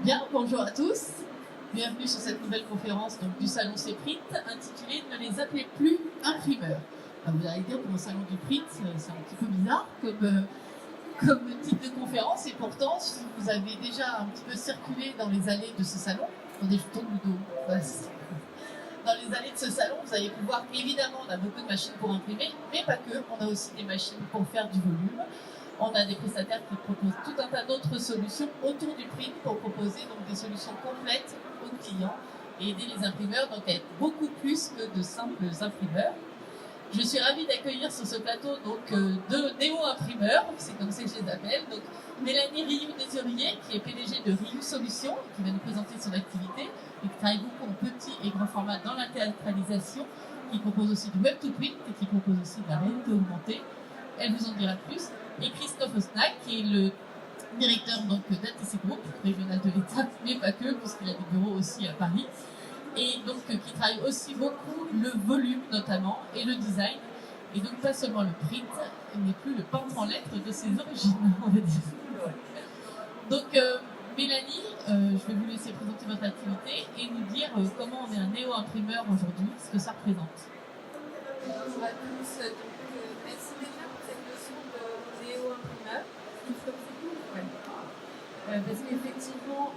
Bien, bonjour à tous. Bienvenue sur cette nouvelle conférence donc, du Salon CPRIT intitulée « Ne les appelez plus imprimeurs ». Vous allez dire pour le Salon du PRIT, c'est un petit peu bizarre comme type de conférence, et pourtant, si vous avez déjà un petit peu circulé dans les allées de ce salon, dans des jetons de dos, dans les allées de ce salon, vous allez pu voir qu'évidemment, on a beaucoup de machines pour imprimer, mais pas que, on a aussi des machines pour faire du volume. On a des prestataires qui proposent tout un tas d'autres solutions autour du print pour proposer donc des solutions complètes aux clients et aider les imprimeurs donc à être beaucoup plus que de simples imprimeurs. Je suis ravie d'accueillir sur ce plateau donc deux néo-imprimeurs, c'est comme ça que je les appelle. Donc Mélanie Rioux-Désurier, qui est PDG de Rioux Solutions, qui va nous présenter son activité et qui travaille beaucoup en petit et grand format dans la théâtralisation, qui propose aussi du web to print et qui propose aussi de la réalité augmentée. Elle vous en dira plus. Et Christophe Osnack, qui est le directeur d'ATC Group, régional de l'État, mais pas que, puisqu'il a des bureaux aussi à Paris, et donc qui travaille aussi beaucoup le volume notamment, et le design, et donc pas seulement le print, il n'est plus le peintre en lettres de ses origines, on va dire. Donc Mélanie, je vais vous laisser présenter votre activité et nous dire comment on est un néo-imprimeur aujourd'hui, ce que ça représente. Bonjour à tous, merci déjà pour cette notion de néo-imprimeur. Parce qu'effectivement,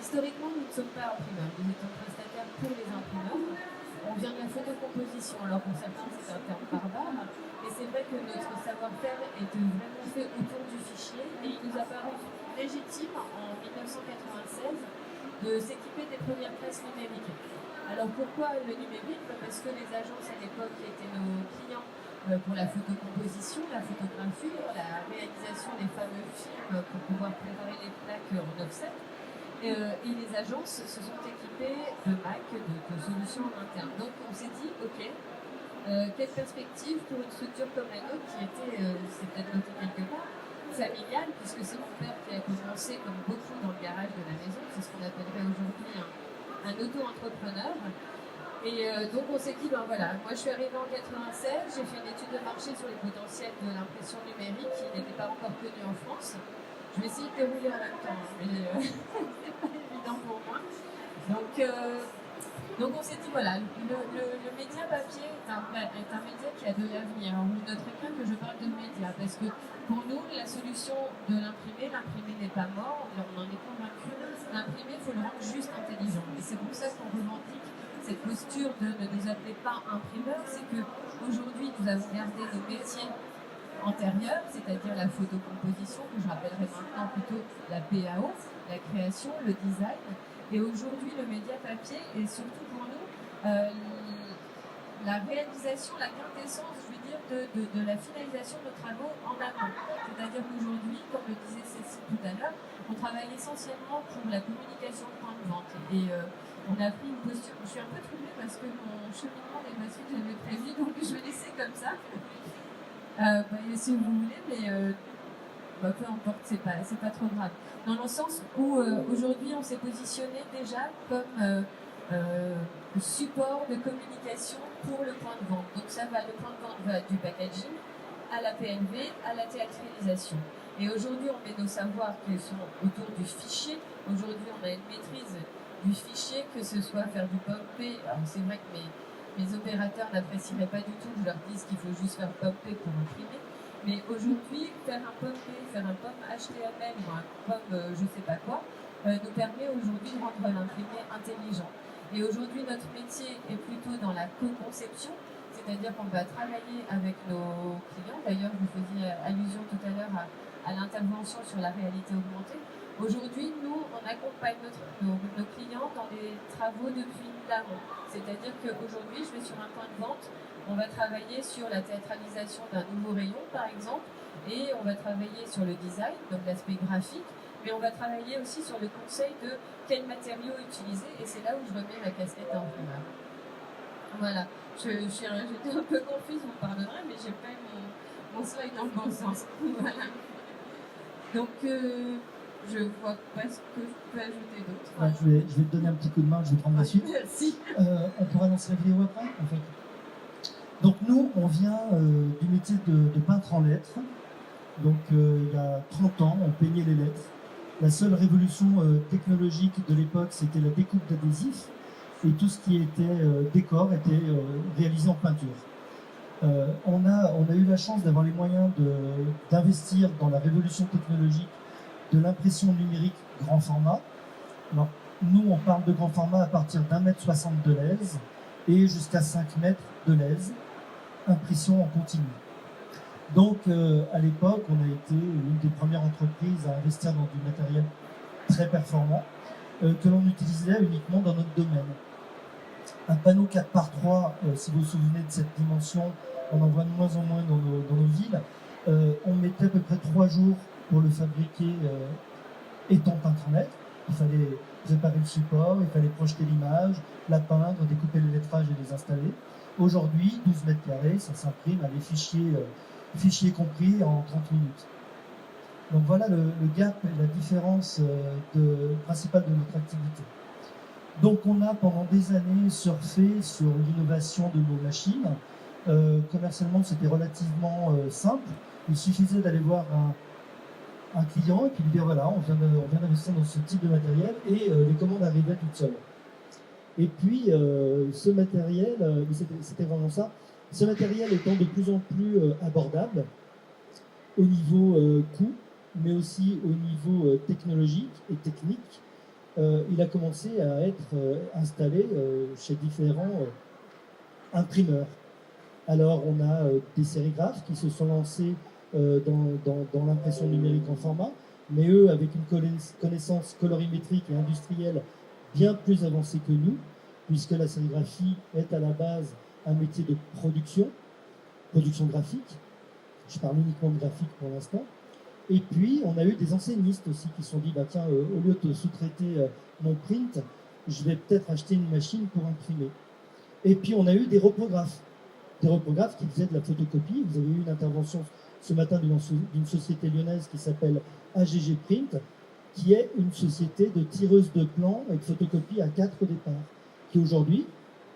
historiquement, nous ne sommes pas imprimeurs, nous étions prestataires pour les imprimeurs. On vient de la photocomposition, alors pour certains c'est un terme barbare, mais c'est vrai que notre savoir-faire est vraiment fait autour du fichier et il nous a paru légitime en 1996 de s'équiper des premières presses numériques. Alors pourquoi le numérique? Parce que les agences à l'époque qui étaient nos clients pour la photocomposition, la photographie, la réalisation des fameux films pour pouvoir préparer les plaques en offset, et les agences se sont équipées de Mac, de solutions en interne. Donc on s'est dit, ok, quelle perspective pour une structure comme la nôtre qui était, c'est peut-être noté quelque part, familiale, puisque c'est mon père qui a commencé comme beaucoup dans le garage de la maison, c'est ce qu'on appellerait aujourd'hui un auto-entrepreneur. Et donc on s'est dit, ben voilà, moi je suis arrivée en 96, j'ai fait une étude de marché sur les potentiels de l'impression numérique qui n'était pas encore connue en France. Je vais essayer de dérouler en même temps, mais c'est pas évident pour moi. Donc on s'est dit, voilà, le média papier est un média qui a de l'avenir. Alors, vous noterez bien que je parle de média, parce que pour nous, la solution de l'imprimer n'est pas mort, on en est convaincu. L'imprimer, il faut le rendre juste intelligent. Et c'est pour ça qu'on revendique cette posture de ne nous appeler pas imprimeurs, c'est qu'aujourd'hui, nous avons gardé nos métiers antérieurs, c'est-à-dire la photocomposition, que je rappellerai maintenant plutôt la PAO, la création, le design. Et aujourd'hui, le média papier est surtout pour nous la réalisation, la quintessence, je veux dire, de la finalisation de nos travaux en amont. C'est-à-dire qu'aujourd'hui, comme le disait Cécile tout à l'heure, on travaille essentiellement pour la communication de point de vente. Et on a pris une posture. Je suis un peu troublée parce que mon cheminement n'est pas celui que j'avais prévu, donc je vais laisser comme ça. Si vous voulez, mais peu importe, c'est pas trop grave. Dans le sens où aujourd'hui on s'est positionné déjà comme support de communication pour le point de vente. Donc ça va, le point de vente va du packaging à la PNV, à la théâtralisation. Et aujourd'hui on met nos savoirs qui sont autour du fichier. Aujourd'hui on a une maîtrise du fichier, que ce soit faire du POM-P. Alors c'est vrai que mes opérateurs n'apprécieraient pas du tout que je leur dise qu'il faut juste faire POM-P pour imprimer. Mais aujourd'hui, faire un POM-P, faire un POM HTML ou un POM je ne sais pas quoi, nous permet aujourd'hui de rendre l'imprimé intelligent. Et aujourd'hui, notre métier est plutôt dans la co-conception, c'est-à-dire qu'on va travailler avec nos clients. D'ailleurs, vous faisiez allusion tout à l'heure à l'intervention sur la réalité augmentée. Aujourd'hui, nous, on accompagne nos clients dans des travaux depuis l'amont. C'est-à-dire qu'aujourd'hui, je vais sur un point de vente, on va travailler sur la théâtralisation d'un nouveau rayon, par exemple, et on va travailler sur le design, donc l'aspect graphique, mais on va travailler aussi sur le conseil de quels matériaux utiliser, et c'est là où je remets ma casquette d'imprimeur. Voilà, j'étais un peu confuse, vous me pardonnerez, mais j'ai pas eu mon slide dans le bon sens. Voilà. Donc, je vois pas ce que je peux ajouter d'autre. Ouais, je vais te donner un petit coup de main, je vais prendre la suite. Merci. On pourra lancer la vidéo après, en fait. Donc nous, on vient du métier de peintre en lettres. Donc il y a 30 ans, on peignait les lettres. La seule révolution technologique de l'époque, c'était la découpe d'adhésifs, et tout ce qui était décor était réalisé en peinture. On a eu la chance d'avoir les moyens d'investir dans la révolution technologique de l'impression numérique grand format. Alors, nous, on parle de grand format à partir d'1,60 m de lèse et jusqu'à 5 mètres de lèse, impression en continu. Donc, à l'époque, on a été l'une des premières entreprises à investir dans du matériel très performant que l'on utilisait uniquement dans notre domaine. Un panneau 4x3, si vous vous souvenez de cette dimension, on en voit de moins en moins dans nos villes. On mettait à peu près 3 jours pour le fabriquer étant intranet. Il fallait préparer le support, il fallait projeter l'image, la peindre, découper les lettrages et les installer. Aujourd'hui, 12 mètres carrés, ça s'imprime à les fichiers compris en 30 minutes. Donc voilà le gap et la différence principale de notre activité. Donc on a pendant des années surfé sur l'innovation de nos machines. Commercialement, c'était relativement simple. Il suffisait d'aller voir un client et puis lui dire voilà, on vient d'investir dans ce type de matériel, et les commandes arrivaient toutes seules. Et puis ce matériel, c'était vraiment ça, ce matériel étant de plus en plus abordable au niveau coût, mais aussi au niveau technologique et technique, il a commencé à être installé chez différents imprimeurs. Alors on a des sérigraphes qui se sont lancés dans l'impression numérique en format, mais eux avec une connaissance colorimétrique et industrielle bien plus avancée que nous, puisque la sérigraphie est à la base un métier de production graphique. Je parle uniquement de graphique pour l'instant. Et puis, on a eu des enseignistes aussi qui se sont dit, bah, tiens, au lieu de sous-traiter mon print, je vais peut-être acheter une machine pour imprimer. Et puis, on a eu des reprographes qui faisaient de la photocopie. Vous avez eu une intervention ce matin d'une société lyonnaise qui s'appelle AGG Print, qui est une société de tireuse de plans et de photocopie à 4 au départ, qui aujourd'hui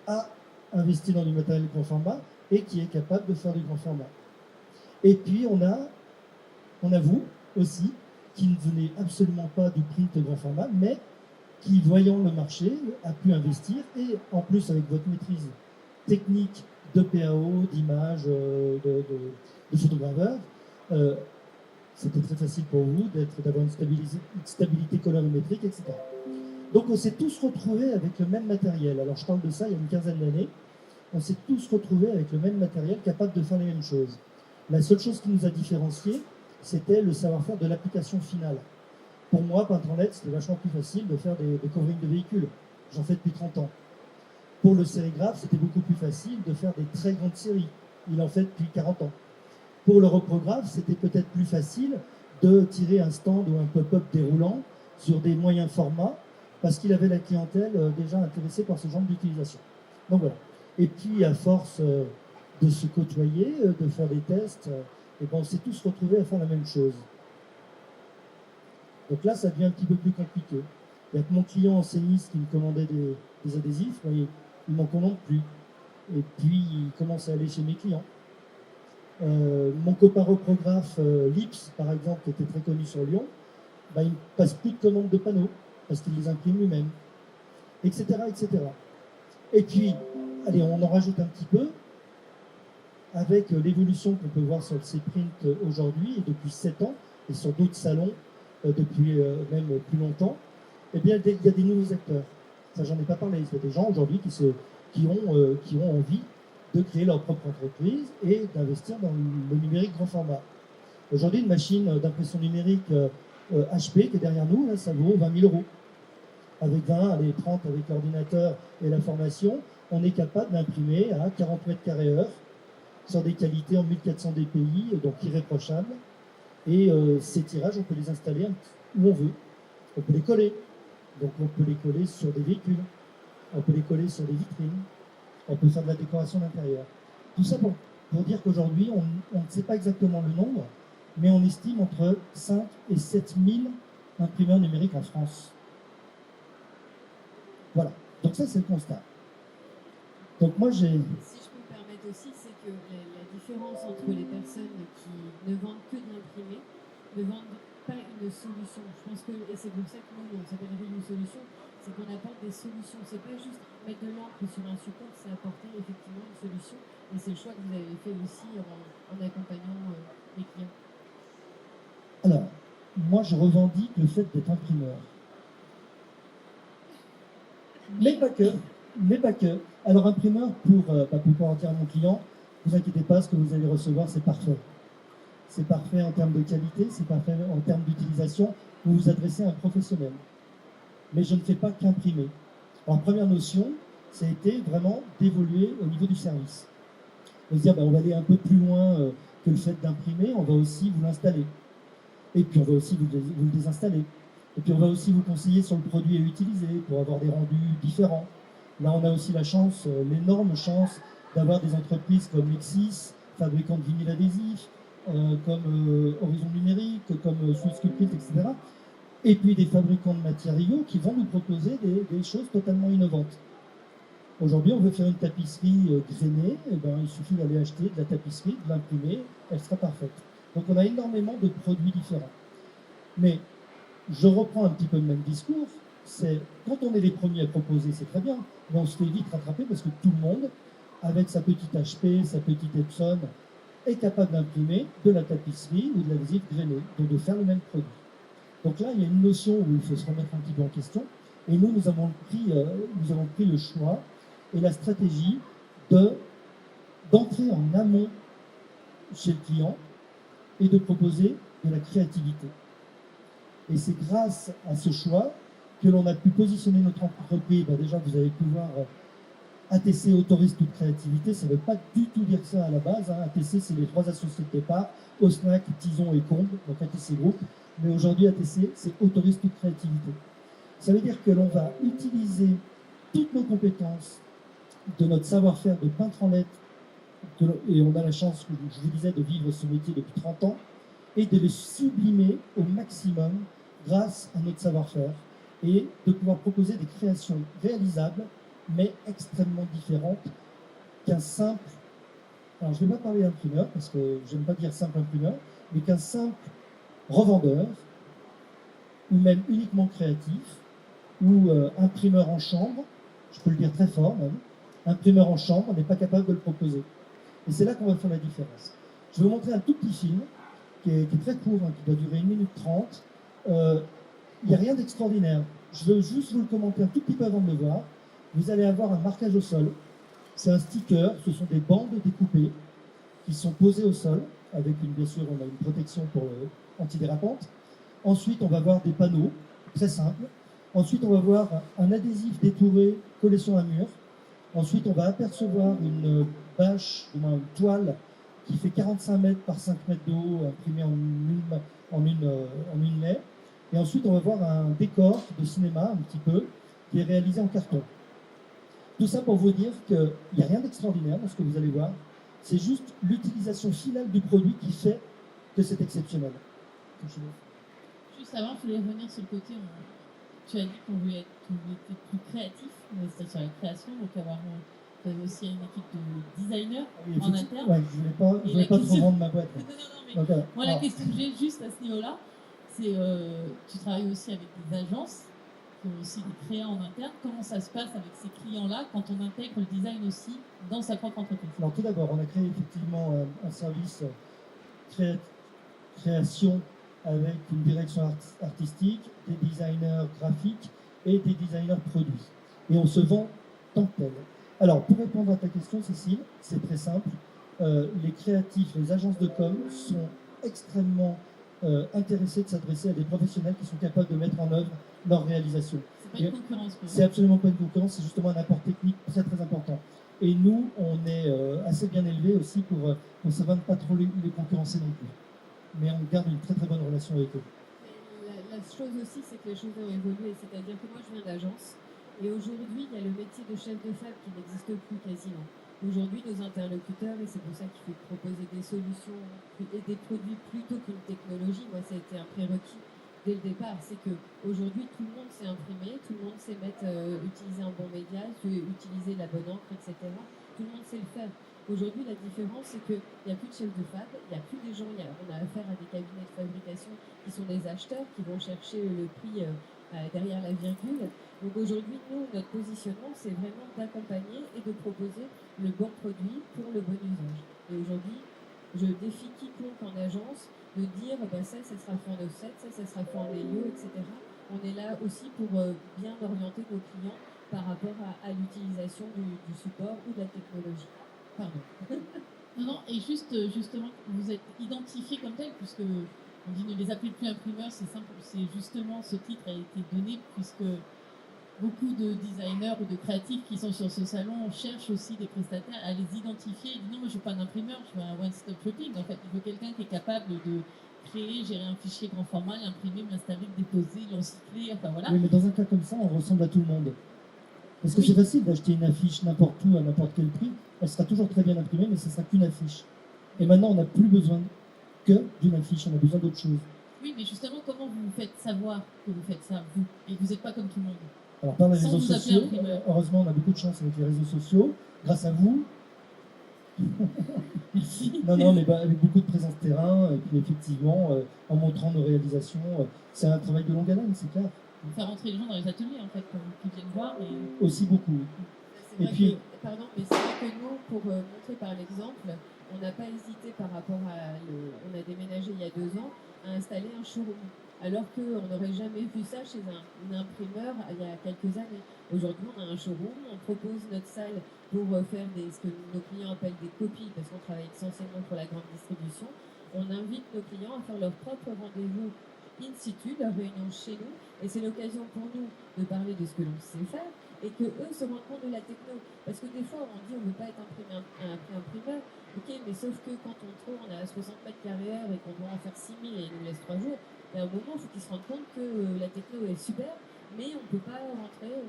a investi dans du matériel grand format et qui est capable de faire du grand format. Et puis, on a vous aussi, qui ne venez absolument pas du print grand format, mais qui, voyant le marché, a pu investir, et en plus avec votre maîtrise technique de PAO, d'image, de photograveur, c'était très facile pour vous d'avoir une stabilité colorimétrique, etc. Donc on s'est tous retrouvés avec le même matériel. Alors je parle de ça il y a une quinzaine d'années. On s'est tous retrouvés avec le même matériel, capable de faire les mêmes choses. La seule chose qui nous a différenciés, c'était le savoir-faire de l'application finale. Pour moi, peintre en lettres, c'était vachement plus facile de faire des coverings de véhicules. J'en fais depuis 30 ans. Pour le sérigraphe, c'était beaucoup plus facile de faire des très grandes séries. Il en fait depuis 40 ans. Pour le reprographe, c'était peut-être plus facile de tirer un stand ou un pop-up déroulant sur des moyens formats, parce qu'il avait la clientèle déjà intéressée par ce genre d'utilisation. Donc voilà. Et puis, à force de se côtoyer, de faire des tests, et ben on s'est tous retrouvés à faire la même chose. Donc là, ça devient un petit peu plus compliqué. Il y a que mon client enseigniste qui me commandait des adhésifs, mais il m'en commande plus. Et puis, il commence à aller chez mes clients. Mon copain reprographe, Lips, par exemple, qui était très connu sur Lyon, ben, il ne passe plus de commandes de panneaux, parce qu'il les imprime lui-même, etc., etc. Et puis, allez, on en rajoute un petit peu, avec l'évolution qu'on peut voir sur le C-Print aujourd'hui, et depuis 7 ans, et sur d'autres salons, depuis même plus longtemps, eh bien, il y a des nouveaux acteurs. Ça, j'en ai pas parlé. Il y a des gens aujourd'hui qui ont envie de créer leur propre entreprise et d'investir dans le numérique grand format. Aujourd'hui, une machine d'impression numérique HP qui est derrière nous, là, ça vaut 20 000 €. Avec 20, allez, 30 avec l'ordinateur et la formation, on est capable d'imprimer à 40 mètres carrés heure sur des qualités en 1400 dpi, donc irréprochables. Et ces tirages, on peut les installer où on veut. On peut les coller. Donc on peut les coller sur des véhicules. On peut les coller sur des vitrines. On peut faire de la décoration d'intérieur. Tout ça pour dire qu'aujourd'hui, on ne sait pas exactement le nombre, mais on estime entre 5 et 7 000 imprimeurs numériques en France. Voilà. Donc ça, c'est le constat. Donc moi, j'ai... Si je peux me permettre aussi, c'est que la différence entre les personnes qui ne vendent que de l'imprimé ne vendent pas une solution. Je pense que, et c'est pour ça que nous, on s'appelle Renew Solution, c'est qu'on apporte des solutions. C'est pas juste mettre de l'encre sur un support, c'est apporter effectivement une solution. Et c'est le choix que vous avez fait aussi en accompagnant les clients. Alors, moi, je revendique le fait d'être imprimeur. Mais pas que. Mais pas que. Alors, imprimeur, pour pouvoir dire à mon client, ne vous inquiétez pas, ce que vous allez recevoir, c'est parfait. C'est parfait en termes de qualité, c'est parfait en termes d'utilisation. Vous vous adressez à un professionnel. Mais je ne fais pas qu'imprimer. Alors, première notion, ça a été vraiment d'évoluer au niveau du service. De se dire, on va aller un peu plus loin que le fait d'imprimer, on va aussi vous l'installer. Et puis, on va aussi vous le désinstaller. Et puis, on va aussi vous conseiller sur le produit à utiliser pour avoir des rendus différents. Là, on a aussi la chance, l'énorme chance d'avoir des entreprises comme Lexis, fabricants de vinyles adhésifs, comme Horizon Numérique, comme Swissculprint, etc. Et puis des fabricants de matériaux qui vont nous proposer des choses totalement innovantes. Aujourd'hui, on veut faire une tapisserie grainée, et il suffit d'aller acheter de la tapisserie, de l'imprimer, elle sera parfaite. Donc on a énormément de produits différents. Mais je reprends un petit peu le même discours, c'est quand on est les premiers à proposer, c'est très bien, mais on se fait vite rattraper parce que tout le monde, avec sa petite HP, sa petite Epson, est capable d'imprimer de la tapisserie ou de l'adhésif grainé, donc de faire le même produit. Donc là, il y a une notion où il faut se remettre un petit peu en question, et nous avons pris le choix et la stratégie d'entrer en amont chez le client et de proposer de la créativité. Et c'est grâce à ce choix que l'on a pu positionner notre entreprise. Déjà, vous allez pouvoir ATC autorise toute créativité. Ça ne veut pas du tout dire ça à la base. ATC, c'est les trois associés de départ, Osnac, Tison et Combe, donc ATC Group. Mais aujourd'hui, ATC, c'est autorise toute créativité. Ça veut dire que l'on va utiliser toutes nos compétences de notre savoir-faire de peintre en lettres, et on a la chance, je vous disais, de vivre ce métier depuis 30 ans, et de les sublimer au maximum grâce à notre savoir-faire, et de pouvoir proposer des créations réalisables, mais extrêmement différentes qu'un simple... Alors, je ne vais pas parler d'imprimeur, parce que je n'aime pas dire simple imprimeur, mais qu'un simple revendeur, ou même uniquement créatif, ou imprimeur en chambre, je peux le dire très fort même, imprimeur en chambre n'est pas capable de le proposer. Et c'est là qu'on va faire la différence. Je vais vous montrer un tout petit film, qui est très court, qui doit durer 1 minute 30. Il n'y a rien d'extraordinaire. Je veux juste vous le commenter un tout petit peu avant de le voir. Vous allez avoir un marquage au sol. C'est un sticker, ce sont des bandes découpées qui sont posées au sol, avec bien sûr, on a une protection antidérapante. Ensuite, on va voir des panneaux, très simples. Ensuite, on va voir un adhésif détouré collé sur un mur. Ensuite, on va apercevoir une bâche, ou une toile qui fait 45 mètres par 5 mètres de haut, imprimée en une laie. Et ensuite, on va voir un décor de cinéma, un petit peu, qui est réalisé en carton. Tout ça pour vous dire qu'il n'y a rien d'extraordinaire dans ce que vous allez voir. C'est juste l'utilisation finale du produit qui fait que c'est exceptionnel. Juste avant, je voulais revenir sur le côté, tu as dit qu'on voulait être plus créatif, c'est-à-dire sur la création, donc vous avez aussi une équipe de designers en interne. Ouais, je voulais pas trop vendre ma boîte. Non, mais moi, la question que j'ai juste à ce niveau-là, c'est tu travailles aussi avec des agences qui ont aussi des créas en interne. Comment ça se passe avec ces clients-là quand on intègre le design aussi dans sa propre entreprise? Alors tout d'abord, on a créé effectivement un service création avec une direction artistique, des designers graphiques et des designers produits. Et on se vend tant que tel. Alors, pour répondre à ta question, Cécile, c'est très simple. Les créatifs, les agences de com sont extrêmement intéressés de s'adresser à des professionnels qui sont capables de mettre en œuvre leur réalisation. C'est pas une concurrence pour vous. C'est absolument pas une concurrence, c'est justement un apport technique très très important. Et nous, on est assez bien élevés aussi pour ne pas trop les concurrencer non plus. Mais on garde une très très bonne relation avec eux. La chose aussi, c'est que les choses ont évolué. C'est-à-dire que moi, je viens d'agence. Et aujourd'hui, il y a le métier de chef de fab qui n'existe plus quasiment. Aujourd'hui, nos interlocuteurs, et c'est pour ça qu'il faut proposer des solutions et des produits plutôt qu'une technologie, moi, ça a été un prérequis dès le départ. C'est qu'aujourd'hui, tout le monde sait imprimer, tout le monde sait utiliser un bon média, utiliser la bonne encre, etc. Tout le monde sait le faire. Aujourd'hui, la différence, c'est qu'il n'y a plus de chef de fab, il n'y a plus des gens, on a affaire à des cabinets de fabrication qui sont des acheteurs, qui vont chercher le prix derrière la virgule. Donc aujourd'hui, nous, notre positionnement, c'est vraiment d'accompagner et de proposer le bon produit pour le bon usage. Et aujourd'hui, je défie quiconque en agence de dire ça sera fait en offset, ça sera fait en Helio, etc. On est là aussi pour bien orienter nos clients par rapport à l'utilisation du support ou de la technologie. Pardon. Non, et justement, vous êtes identifié comme tel, puisque on dit ne les appelez plus imprimeurs, c'est simple, c'est justement ce titre a été donné, puisque beaucoup de designers ou de créatifs qui sont sur ce salon cherchent aussi des prestataires à les identifier et disent non, moi je ne veux pas d'imprimeur, je veux un one-stop shopping. En fait, il faut quelqu'un qui est capable de créer, gérer un fichier grand format, l'imprimer, l'installer, le déposer, l'encycler, enfin voilà. Oui, mais dans un cas comme ça, on ressemble à tout le monde. Parce que c'est facile d'acheter une affiche n'importe où, à n'importe quel prix. Elle sera toujours très bien imprimée, mais ce ne sera qu'une affiche. Et maintenant, on n'a plus besoin que d'une affiche, on a besoin d'autre chose. Oui, mais justement, comment vous vous faites savoir que vous faites ça, vous, et que vous n'êtes pas comme tout le monde? Alors, par les réseaux sociaux, heureusement, on a beaucoup de chance avec les réseaux sociaux, grâce à vous. Merci. Non, mais avec beaucoup de présence terrain, et puis effectivement, en montrant nos réalisations, c'est un travail de longue haleine, c'est clair. Faire rentrer les gens dans les ateliers, en fait, qui viennent voir. Et... Aussi beaucoup. Et puis, pardon, mais c'est vrai que nous, pour montrer par l'exemple, on n'a pas hésité par rapport on a déménagé il y a 2 ans, à installer un showroom. Alors qu'on n'aurait jamais vu ça chez un imprimeur il y a quelques années. Aujourd'hui, on a un showroom, on propose notre salle pour faire ce que nos clients appellent des copies, parce qu'on travaille essentiellement pour la grande distribution. On invite nos clients à faire leur propre rendez-vous in situ, leur réunion chez nous, et c'est l'occasion pour nous de parler de ce que l'on sait faire, et que eux se rendent compte de la techno. Parce que des fois, on dit on ne veut pas être imprimeur, ok, mais sauf que quand on a 60 mètres carrés heure et qu'on doit en faire 6000 et il nous laisse 3 jours, à un moment, il faut qu'ils se rendent compte que la techno est super, mais on ne peut pas rentrer,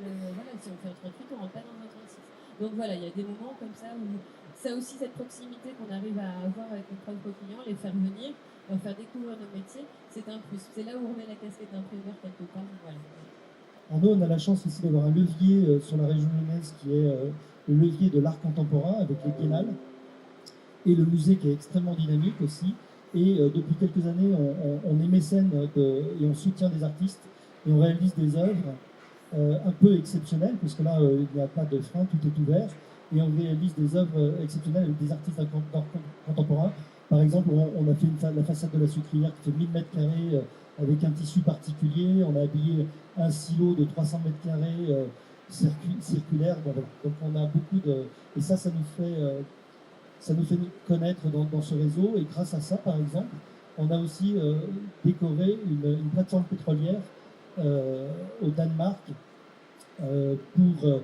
si on fait un 38, on ne rentre pas dans un 36. Donc voilà, il y a des moments comme ça où ça aussi, cette proximité qu'on arrive à avoir avec nos propres clients, les faire venir, leur faire découvrir nos métiers, c'est un plus. C'est là où on remet la casquette d'imprimeur quelque part. Voilà. En nous, on a la chance aussi d'avoir un levier sur la région lyonnaise qui est le levier de l'art contemporain avec les biennales et le musée qui est extrêmement dynamique aussi. Et depuis quelques années, on est mécène et on soutient des artistes et on réalise des œuvres un peu exceptionnelles, parce que là, il n'y a pas de frein, tout est ouvert. Et on réalise des œuvres exceptionnelles avec des artistes contemporains. Par exemple, on a fait la façade de la sucrière qui fait 1000 mètres carrés avec un tissu particulier. On a habillé un silo de 300 mètres carrés circulaire. Bon, voilà. Donc on a beaucoup de... Et ça nous fait connaître dans ce réseau. Et grâce à ça, par exemple, on a aussi décoré une plateforme pétrolière au Danemark pour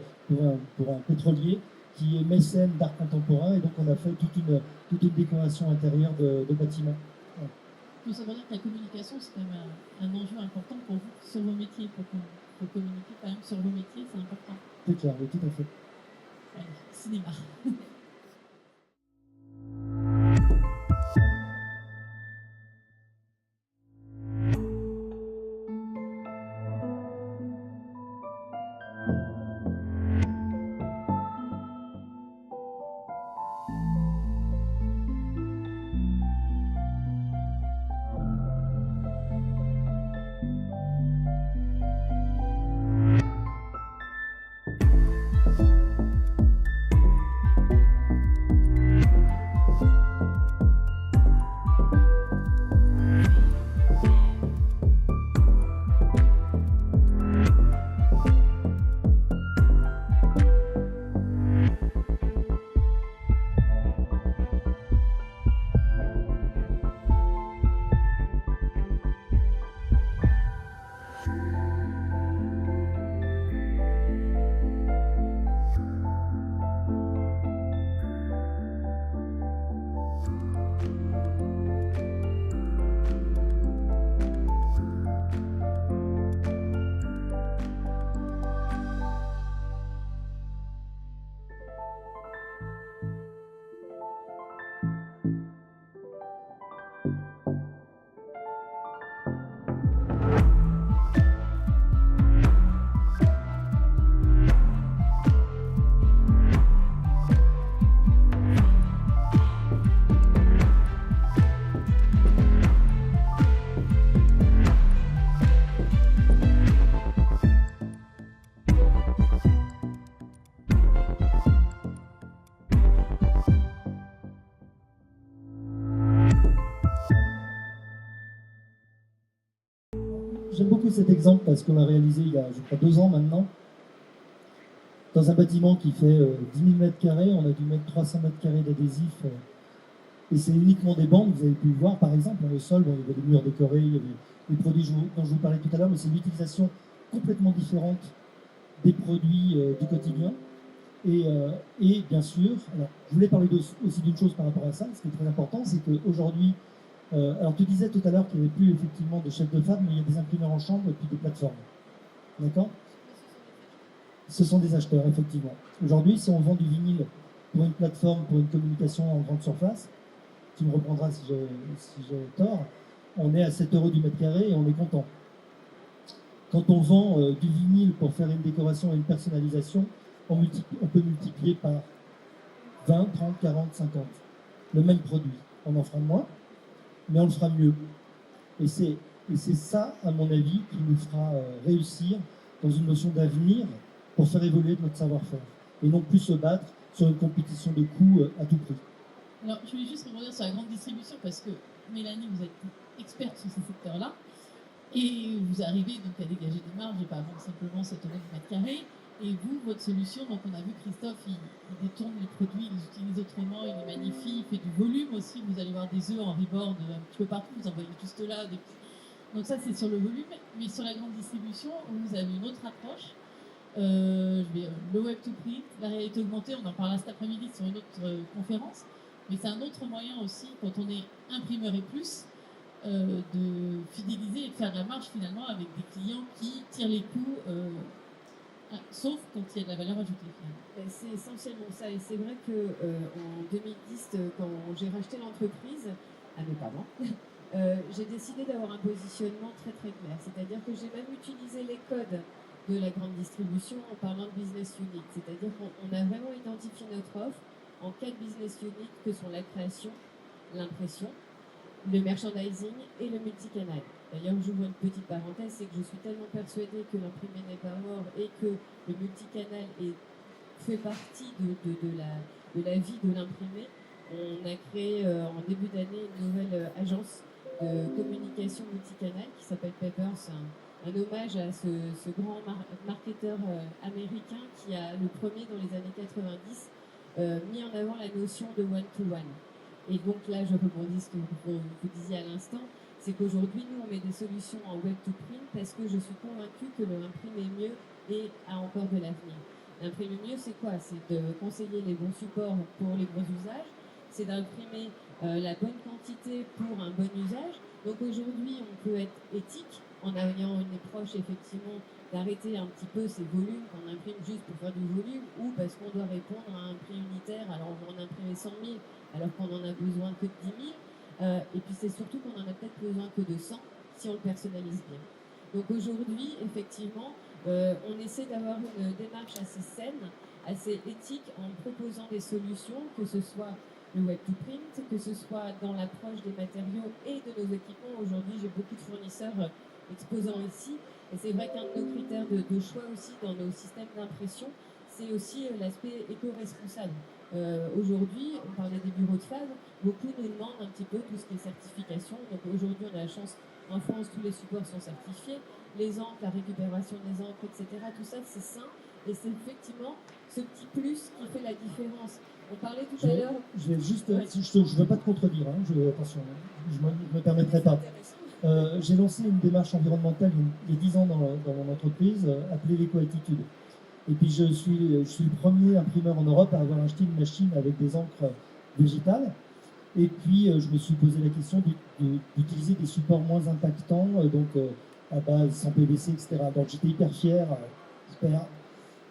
un pétrolier qui est mécène d'art contemporain, et donc on a fait toute une décoration intérieure de bâtiments. Ouais. Il faut savoir dire que la communication, c'est quand même un enjeu important pour vous sur vos métiers. Il faut communiquer quand même sur vos métiers, c'est important. C'est clair, oui, tout à fait. Allez, cinéma. J'aime beaucoup cet exemple parce qu'on l'a réalisé il y a, je crois, 2 ans maintenant. Dans un bâtiment qui fait 10 000 mètres carrés, on a dû mettre 300 mètres carrés d'adhésif. Et c'est uniquement des bandes, vous avez pu le voir par exemple, au sol, bon, il y avait des murs décorés, il y avait les produits dont je vous parlais tout à l'heure, mais c'est l'utilisation complètement différente des produits du quotidien. Et bien sûr, alors, je voulais parler aussi d'une chose par rapport à ça, ce qui est très important, c'est qu'aujourd'hui, alors tu disais tout à l'heure qu'il n'y avait plus effectivement de chefs de fab, mais il y a des imprimeurs en chambre et puis des plateformes. D'accord ? Ce sont des acheteurs, effectivement. Aujourd'hui, si on vend du vinyle pour une plateforme, pour une communication en grande surface, tu me reprendras si j'ai tort, on est à 7 € du mètre carré et on est content. Quand on vend du vinyle pour faire une décoration et une personnalisation, on peut multiplier par 20, 30, 40, 50. Le même produit. On en fera moins, mais on le fera mieux. Et c'est ça, à mon avis, qui nous fera réussir dans une notion d'avenir pour faire évoluer notre savoir-faire. Et non plus se battre sur une compétition de coûts à tout prix. Alors, je voulais juste rebondir sur la grande distribution parce que, Mélanie, vous êtes experte sur ces secteurs-là et vous arrivez donc à dégager des marges et pas vendre simplement 7 € du mètre carré. Et vous, votre solution, donc on a vu Christophe, il détourne les produits, il les utilise autrement, il les magnifie, il fait du volume aussi. Vous allez voir des œufs en rebord un petit peu partout, vous en voyez juste là. Donc ça, c'est sur le volume. Mais sur la grande distribution, vous avez une autre approche. Le web to print, la réalité augmentée, on en parlera cet après-midi sur une autre conférence. Mais c'est un autre moyen aussi, quand on est imprimeur et plus, de fidéliser et de faire de la marge finalement avec des clients qui tirent les coûts, sauf quand il y a de la valeur ajoutée. C'est essentiellement ça. Et c'est vrai qu'en 2010, quand j'ai racheté l'entreprise, à mes parents, j'ai décidé d'avoir un positionnement très très clair. C'est-à-dire que j'ai même utilisé les codes de la grande distribution en parlant de business unit. C'est-à-dire qu'on a vraiment identifié notre offre en 4 business units que sont la création, l'impression, le merchandising et le multicanal. D'ailleurs, j'ouvre une petite parenthèse, c'est que je suis tellement persuadée que l'imprimé n'est pas mort et que le multicanal fait partie de la vie de l'imprimé. On a créé en début d'année une nouvelle agence de communication multicanal qui s'appelle Papers, un hommage à ce grand marketeur américain qui a le premier dans les années 90 mis en avant la notion de one-to-one. Et donc là, je rebondis ce que vous disiez à l'instant, c'est qu'aujourd'hui, nous, on met des solutions en web-to-print parce que je suis convaincue que l'imprimer mieux a encore de l'avenir. L'imprimer mieux, c'est quoi? C'est de conseiller les bons supports pour les bons usages, c'est d'imprimer la bonne quantité pour un bon usage. Donc aujourd'hui, on peut être éthique en ayant une approche effectivement d'arrêter un petit peu ces volumes qu'on imprime juste pour faire du volume ou parce qu'on doit répondre à un prix unitaire, alors on va en imprimer 100 000 alors qu'on en a besoin que de 10 000 et puis c'est surtout qu'on en a peut-être besoin que de 100 si on le personnalise bien. Donc aujourd'hui, effectivement, on essaie d'avoir une démarche assez saine, assez éthique en proposant des solutions, que ce soit le web to print, que ce soit dans l'approche des matériaux et de nos équipements. Aujourd'hui, j'ai beaucoup de fournisseurs exposants ici. Et c'est vrai qu'un de nos critères de choix aussi dans nos systèmes d'impression, c'est aussi l'aspect éco-responsable. Aujourd'hui, on parlait des bureaux de fab, beaucoup nous demandent un petit peu tout ce qui est certification. Donc aujourd'hui, on a la chance, en France, tous les supports sont certifiés. Les encres, la récupération des encres, etc. Tout ça, c'est sain. Et c'est effectivement ce petit plus qui fait la différence. On parlait tout à l'heure... Je vais juste... Je ne veux pas te contredire, hein, attention, je ne me permettrai pas. J'ai lancé une démarche environnementale il y a 10 ans dans mon entreprise, appelée l'éco-attitude. Et puis je suis le premier imprimeur en Europe à avoir acheté une machine avec des encres végétales. Et puis je me suis posé la question d'utiliser des supports moins impactants, donc à base sans PVC, etc. Donc j'étais hyper fier,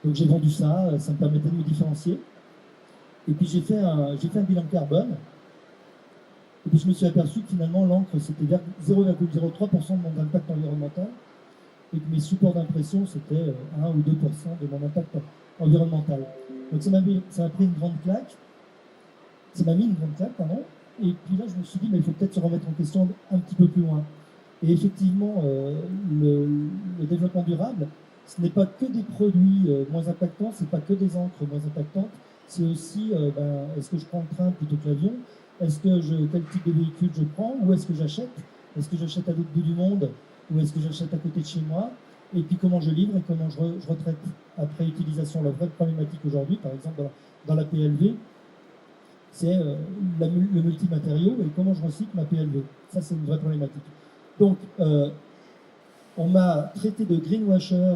Donc j'ai vendu ça, ça me permettait de me différencier. Et puis j'ai fait un bilan carbone. Et puis je me suis aperçu que finalement l'encre c'était 0,03% de mon impact environnemental et que mes supports d'impression c'était 1 ou 2% de mon impact environnemental. Donc ça m'a pris une grande claque. Ça m'a mis une grande claque, pardon. Et puis là je me suis dit mais il faut peut-être se remettre en question un petit peu plus loin. Et effectivement le développement durable, ce n'est pas que des produits moins impactants, c'est pas que des encres moins impactantes, c'est aussi est-ce que je prends le train plutôt que l'avion? Quel type de véhicule je prends? Où est-ce que j'achète? Est-ce que j'achète à l'autre bout du monde ou est-ce que j'achète à côté de chez moi, et puis comment je livre et comment je retraite après utilisation. La vraie problématique aujourd'hui, par exemple dans la PLV, c'est le multimatériau et comment je recycle ma PLV. Ça, c'est une vraie problématique. Donc, on m'a traité de greenwasher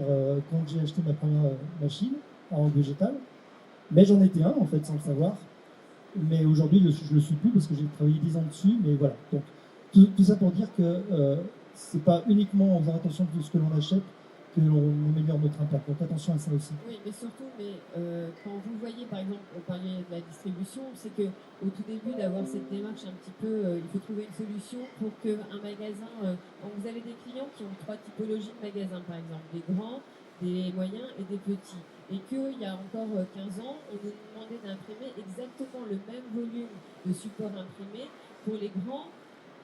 quand j'ai acheté ma première machine en végétal, mais j'en étais un, en fait, sans le savoir. Mais aujourd'hui, je le suis plus parce que j'ai travaillé 10 ans dessus, mais voilà. Donc, tout ça pour dire que c'est pas uniquement en faisant attention de ce que l'on achète que l'on améliore notre impact. Donc attention à ça aussi. Oui, mais surtout, quand vous voyez, par exemple, on parlait de la distribution, c'est que au tout début d'avoir cette démarche un petit peu, il faut trouver une solution pour qu'un magasin, vous avez des clients qui ont 3 typologies de magasins, par exemple, des grands, des moyens et des petits. Et qu'il y a encore 15 ans, on nous demandait d'imprimer exactement le même volume de support imprimé pour les grands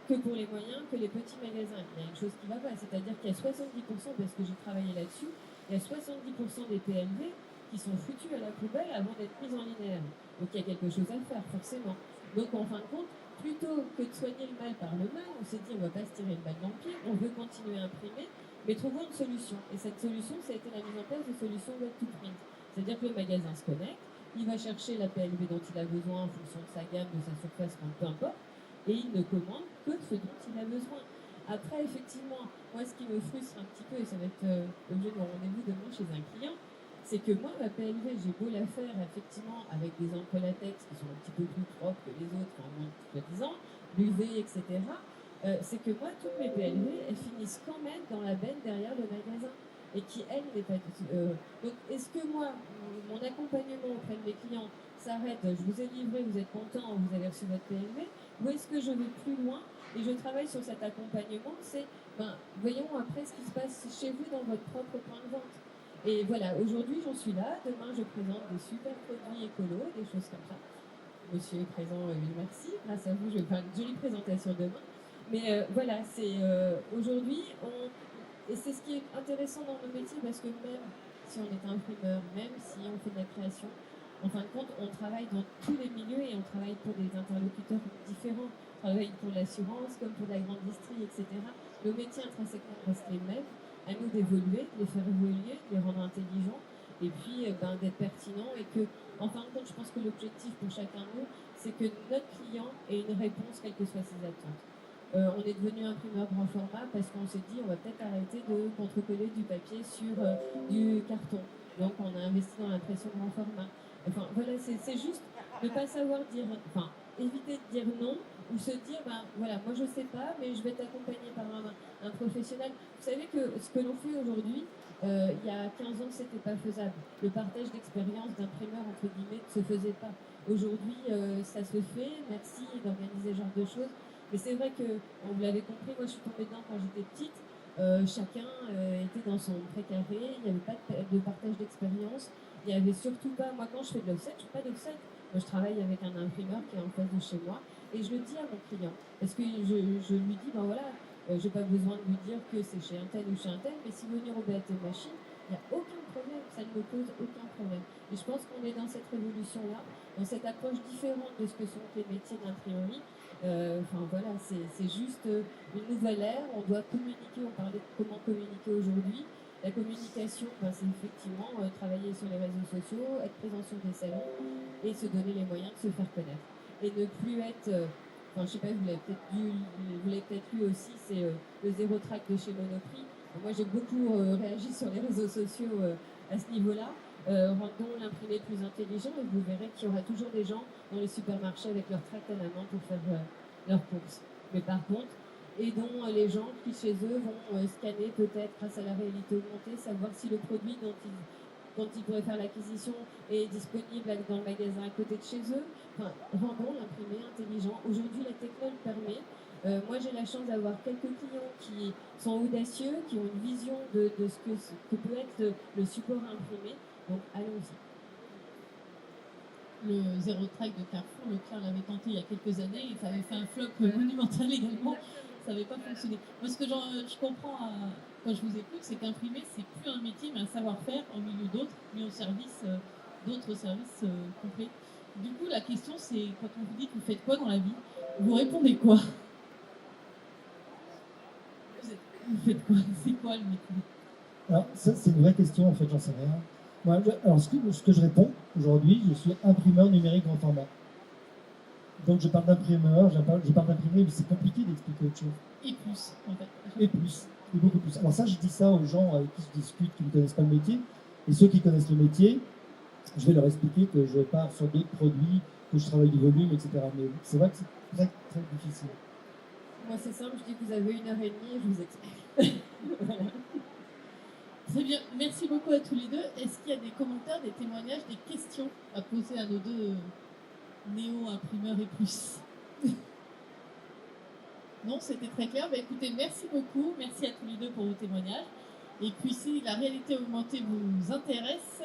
que pour les moyens, que les petits magasins. Il y a une chose qui ne va pas, c'est-à-dire qu'il y a 70%, parce que j'ai travaillé là-dessus, il y a 70% des PLV qui sont foutus à la poubelle avant d'être mis en linéaire. Donc il y a quelque chose à faire, forcément. Donc en fin de compte, plutôt que de soigner le mal par le mal, on s'est dit on ne va pas se tirer une balle dans le pied, on veut continuer à imprimer, mais trouvons une solution. Et cette solution, ça a été la mise en place de solutions web to print. C'est-à-dire que le magasin se connecte, il va chercher la PLV dont il a besoin en fonction de sa gamme, de sa surface, peu importe, et il ne commande que ce dont il a besoin. Après, effectivement, moi, ce qui me frustre un petit peu, et ça va être l'objet de mon rendez-vous demain chez un client, c'est que moi, ma PLV, j'ai beau la faire, effectivement, avec des encres latex qui sont un petit peu plus propres que les autres, enfin, moins soi-disant, l'UV, etc., c'est que moi, toutes mes PLV, elles finissent quand même dans la benne derrière le magasin. Et qui, elle, n'est pas... donc, est-ce que moi, mon accompagnement auprès de mes clients s'arrête, je vous ai livré, vous êtes content, vous avez reçu votre PLV, ou est-ce que je vais plus loin et je travaille sur cet accompagnement, c'est, voyons après ce qui se passe chez vous dans votre propre point de vente. Et voilà, aujourd'hui j'en suis là, demain je présente des super produits écolos, des choses comme ça. Monsieur est présent, merci, grâce à vous je vais faire une jolie présentation demain. Mais voilà, c'est aujourd'hui, et c'est ce qui est intéressant dans nos métiers, parce que même si on est imprimeur, même si on fait de la création, en fin de compte, on travaille dans tous les milieux et on travaille pour des interlocuteurs différents. On travaille pour l'assurance, comme pour la grande distrie, etc. Nos métiers intrinsèquement restent les mêmes. À nous d'évoluer, de les faire évoluer, de les rendre intelligents, et puis d'être pertinents. Et que, en fin de compte, je pense que l'objectif pour chacun de nous, c'est que notre client ait une réponse, quelles que soient ses attentes. On est devenu imprimeur grand format parce qu'on s'est dit on va peut-être arrêter de contrecoller du papier sur du carton. Donc on a investi dans l'impression grand format. Enfin voilà, c'est juste ne pas savoir dire, éviter de dire non ou se dire voilà, moi je sais pas, mais je vais t'accompagner par un professionnel. Vous savez que ce que l'on fait aujourd'hui, il y a 15 ans c'était pas faisable. Le partage d'expérience d'imprimeur entre guillemets ne se faisait pas. Aujourd'hui ça se fait, merci d'organiser ce genre de choses. Mais c'est vrai que, vous l'avez compris, moi je suis tombée dedans quand j'étais petite. Chacun était dans son précaré, il n'y avait pas de partage d'expérience. Il n'y avait surtout pas, moi quand je fais de l'offset, je ne fais pas d'offset. Moi je travaille avec un imprimeur qui est en face de chez moi et je le dis à mon client. Parce que je lui dis, voilà, je n'ai pas besoin de lui dire que c'est chez un tel ou chez un tel, mais si vous venez au BAT Machine, il n'y a aucun problème, ça ne me pose aucun problème. Et je pense qu'on est dans cette révolution-là, dans cette approche différente de ce que sont les métiers d'imprimerie. Voilà, c'est juste une nouvelle ère. On doit communiquer, on parlait de comment communiquer aujourd'hui. La communication, c'est effectivement travailler sur les réseaux sociaux, être présent sur des salons et se donner les moyens de se faire connaître. Et ne plus être, je ne sais pas, vous l'avez peut-être lu aussi, c'est le zéro track de chez Monoprix. Moi j'ai beaucoup réagi sur les réseaux sociaux à ce niveau-là. Rendons l'imprimé plus intelligent et vous verrez qu'il y aura toujours des gens dans les supermarchés avec leur tract à la main pour faire leurs courses. Mais par contre, aidons les gens qui chez eux vont scanner peut-être grâce à la réalité augmentée, savoir si le produit dont ils pourraient faire l'acquisition est disponible dans le magasin à côté de chez eux. Rendons l'imprimé intelligent. Aujourd'hui, la techno le permet. Moi, j'ai la chance d'avoir quelques clients qui sont audacieux, qui ont une vision de ce que peut être le support imprimé. Donc, allons-y. Le zéro track de Carrefour, Leclerc l'avait tenté il y a quelques années et ça avait fait un flop monumental également. Ça n'avait pas fonctionné. Moi, ce que je comprends quand je vous écoute, c'est qu'imprimer, c'est plus un métier, mais un savoir-faire en milieu d'autres, mis au service d'autres services complets. Du coup, la question, c'est quand on vous dit que vous faites quoi dans la vie, vous répondez quoi? vous faites quoi? C'est quoi le métier? Alors, ça, c'est une vraie question, en fait, j'en sais rien. Moi, alors, ce que je réponds aujourd'hui, je suis imprimeur numérique grand format. Donc, je parle d'imprimeur, je parle d'imprimer, mais c'est compliqué d'expliquer autre chose. Et plus, en fait. Et plus, et beaucoup plus. Alors ça, je dis ça aux gens avec qui je discute, qui ne connaissent pas le métier. Et ceux qui connaissent le métier, je vais leur expliquer que je pars sur d'autres produits, que je travaille du volume, etc. Mais c'est vrai que c'est très, très difficile. Moi, c'est simple, je dis que vous avez 1h30 et je vous explique. Voilà. Très bien, merci beaucoup à tous les deux. Est-ce qu'il y a des commentaires, des témoignages, des questions à poser à nos deux néo-imprimeurs et plus? Non, c'était très clair. Bah, écoutez, merci beaucoup. Merci à tous les deux pour vos témoignages. Et puis, si la réalité augmentée vous intéresse,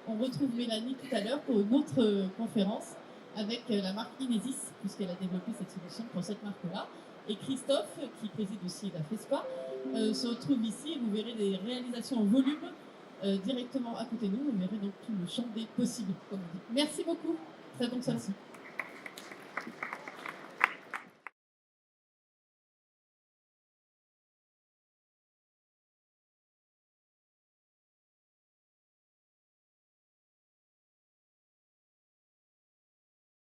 on retrouve Mélanie tout à l'heure pour une autre conférence avec la marque Inesis, puisqu'elle a développé cette solution pour cette marque-là. Et Christophe, qui préside aussi la FESPA, se retrouve ici et vous verrez des réalisations en volume directement à côté de nous. Vous verrez donc tout le champ des possibles, comme on dit. Merci beaucoup. Très bonne soirée.